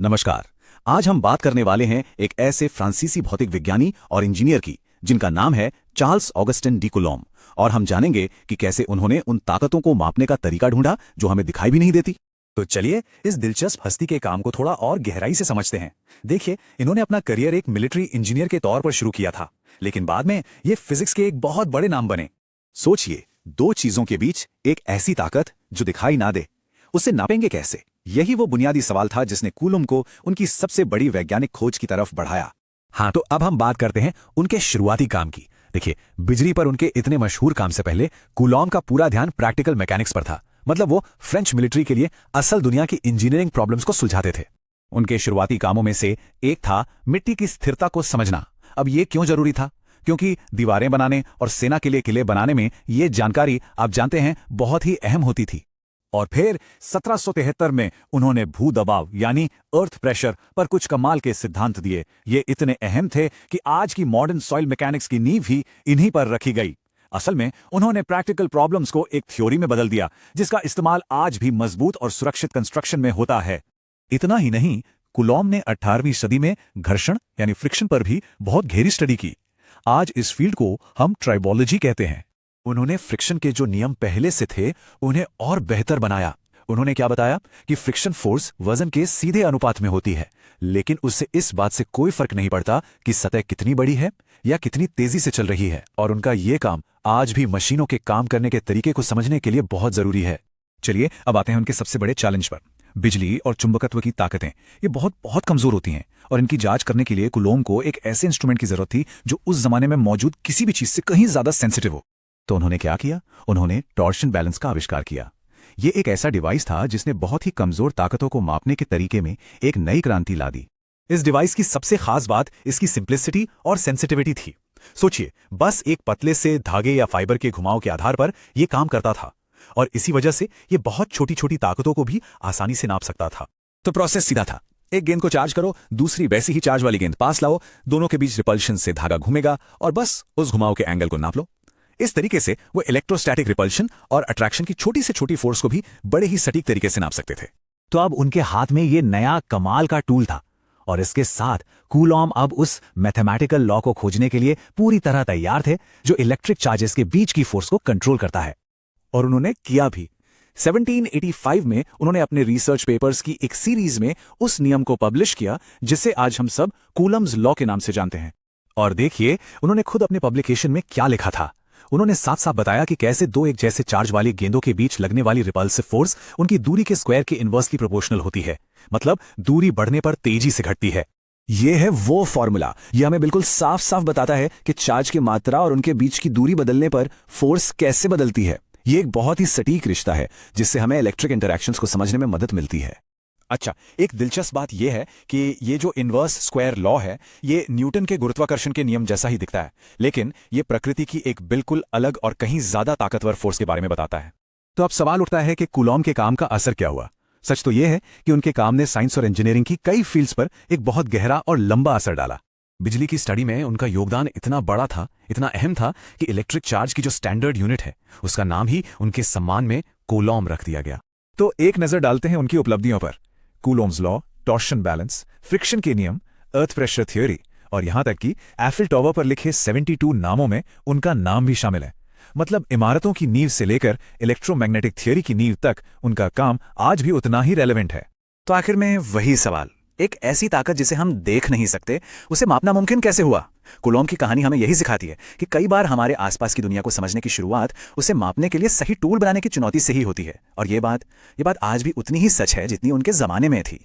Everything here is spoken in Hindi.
नमस्कार। आज हम बात करने वाले हैं एक ऐसे फ्रांसीसी भौतिक विज्ञानी और इंजीनियर की जिनका नाम है चार्ल्स ऑगस्टिन डी कूलॉम। और हम जानेंगे कि कैसे उन्होंने उन ताकतों को मापने का तरीका ढूंढा जो हमें दिखाई भी नहीं देती। तो चलिए इस दिलचस्प हस्ती के काम को थोड़ा और गहराई से समझते हैं। देखिए, इन्होंने अपना करियर एक मिलिट्री इंजीनियर के तौर पर शुरू किया था, लेकिन बाद में ये फिजिक्स के एक बहुत बड़े नाम बने। सोचिए, दो चीजों के बीच एक ऐसी ताकत जो दिखाई ना दे, उसे नापेंगे कैसे? यही वो बुनियादी सवाल था जिसने कूलॉम को उनकी सबसे बड़ी वैज्ञानिक खोज की तरफ बढ़ाया। हाँ, तो अब हम बात करते हैं उनके शुरुआती काम की। देखिए, बिजली पर उनके इतने मशहूर काम से पहले कूलॉम का पूरा ध्यान प्रैक्टिकल मैकेनिक्स पर था। मतलब वो फ्रेंच मिलिट्री के लिए असल दुनिया की इंजीनियरिंग प्रॉब्लम्स को सुलझाते थे। उनके शुरुआती कामों में से एक था मिट्टी की स्थिरता को समझना। अब ये क्यों जरूरी था? क्योंकि दीवारें बनाने और सेना के लिए किले बनाने में ये जानकारी, आप जानते हैं, बहुत ही अहम होती थी। और फिर 1773 में उन्होंने भू दबाव यानी अर्थ प्रेशर पर कुछ कमाल के सिद्धांत दिए। ये इतने अहम थे कि आज की मॉडर्न सॉइल मैकेनिक्स की नींव ही इन्हीं पर रखी गई। असल में उन्होंने प्रैक्टिकल प्रॉब्लम्स को एक थ्योरी में बदल दिया, जिसका इस्तेमाल आज भी मजबूत और सुरक्षित कंस्ट्रक्शन में होता है। इतना ही नहीं, कूलॉम ने 18वीं सदी में घर्षण यानी फ्रिक्शन पर भी बहुत गहरी स्टडी की। आज इस फील्ड को हम ट्राइबोलॉजी कहते हैं। उन्होंने फ्रिक्शन के जो नियम पहले से थे उन्हें और बेहतर बनाया। उन्होंने क्या बताया कि फ्रिक्शन फोर्स वजन के सीधे अनुपात में होती है, लेकिन उससे इस बात से कोई फर्क नहीं पड़ता कि सतह कितनी बड़ी है या कितनी तेजी से चल रही है। और उनका ये काम आज भी मशीनों के काम करने के तरीके को समझने के लिए बहुत जरूरी है। चलिए अब आते हैं उनके सबसे बड़े चैलेंज पर। बिजली और चुंबकत्व की ताकतें ये बहुत बहुत कमजोर होती हैं, और इनकी जांच करने के लिए कूलॉम को एक ऐसे इंस्ट्रूमेंट की जरूरत थी जो उस जमाने में मौजूद किसी भी चीज से कहीं ज्यादा सेंसिटिव हो। तो उन्होंने क्या किया? उन्होंने टॉर्शन बैलेंस का आविष्कार किया। ये एक ऐसा डिवाइस था जिसने बहुत ही कमजोर ताकतों को मापने के तरीके में एक नई क्रांति ला दी। इस डिवाइस की सबसे खास बात इसकी सिंप्लिसिटी और सेंसिटिविटी थी। सोचिए, बस एक पतले से धागे या फाइबर के घुमाव के आधार पर यह काम करता था, और इसी वजह से यह बहुत छोटी छोटी ताकतों को भी आसानी से नाप सकता था। तो प्रोसेस सीधा था। एक गेंद को चार्ज करो, दूसरी वैसी ही चार्ज वाली गेंद पास लाओ, दोनों के बीच रिपल्शन से धागा घूमेगा और बस उस घुमाव के एंगल को नाप लो। इस तरीके से वो इलेक्ट्रोस्टैटिक रिपल्शन और अट्रैक्शन की छोटी से छोटी फोर्स को भी बड़े ही सटीक तरीके से नाप सकते थे। तो अब उनके हाथ में ये नया कमाल का टूल था, और इसके साथ कूलॉम अब उस मैथमेटिकल लॉ को खोजने के लिए पूरी तरह तैयार थे जो इलेक्ट्रिक चार्जेस के बीच की फोर्स को कंट्रोल करता है। और उन्होंने किया भी। 1785 में उन्होंने अपने रिसर्च पेपर्स की एक सीरीज में उस नियम को पब्लिश किया जिसे आज हम सब कूलम्स लॉ के नाम से जानते हैं। और देखिए, उन्होंने खुद अपने पब्लिकेशन में क्या लिखा था। उन्होंने साफ साफ बताया कि कैसे दो एक जैसे चार्ज वाली गेंदों के बीच लगने वाली रिपल्सिव फोर्स उनकी दूरी के स्क्वायर के इनवर्सली प्रोपोर्शनल होती है। मतलब दूरी बढ़ने पर तेजी से घटती है। यह है वो फॉर्मूला। यह हमें बिल्कुल साफ साफ बताता है कि चार्ज की मात्रा और उनके बीच की दूरी बदलने पर फोर्स कैसे बदलती है। यह एक बहुत ही सटीक रिश्ता है जिससे हमें इलेक्ट्रिक इंटरैक्शंस को समझने में मदद मिलती है। अच्छा, एक दिलचस्प बात यह है कि ये जो इनवर्स स्क्वायर लॉ है, ये न्यूटन के गुरुत्वाकर्षण के नियम जैसा ही दिखता है, लेकिन ये प्रकृति की एक बिल्कुल अलग और कहीं ज्यादा ताकतवर फोर्स के बारे में बताता है। तो अब सवाल उठता है कि कूलॉम के काम का असर क्या हुआ? सच तो यह है कि उनके काम ने साइंस और इंजीनियरिंग की कई फील्ड्स पर एक बहुत गहरा और लंबा असर डाला। बिजली की स्टडी में उनका योगदान इतना बड़ा था, इतना अहम था कि इलेक्ट्रिक चार्ज की जो स्टैंडर्ड यूनिट है उसका नाम ही उनके सम्मान में कूलॉम रख दिया गया। तो एक नजर डालते हैं उनकी उपलब्धियों पर। Coulomb's law, torsion balance, friction के नियम, अर्थ प्रेशर थ्योरी, और यहां तक कि एफिल टॉवर पर लिखे 72 नामों में उनका नाम भी शामिल है। मतलब इमारतों की नींव से लेकर इलेक्ट्रोमैग्नेटिक थ्योरी की नींव तक उनका काम आज भी उतना ही रेलेवेंट है। तो आखिर में वही सवाल, एक ऐसी ताकत जिसे हम देख नहीं सकते, उसे मापना मुमकिन कैसे हुआ? कूलॉम की कहानी हमें यही सिखाती है कि कई बार हमारे आसपास की दुनिया को समझने की शुरुआत उसे मापने के लिए सही टूल बनाने की चुनौती से ही होती है। और ये बात आज भी उतनी ही सच है जितनी उनके जमाने में थी।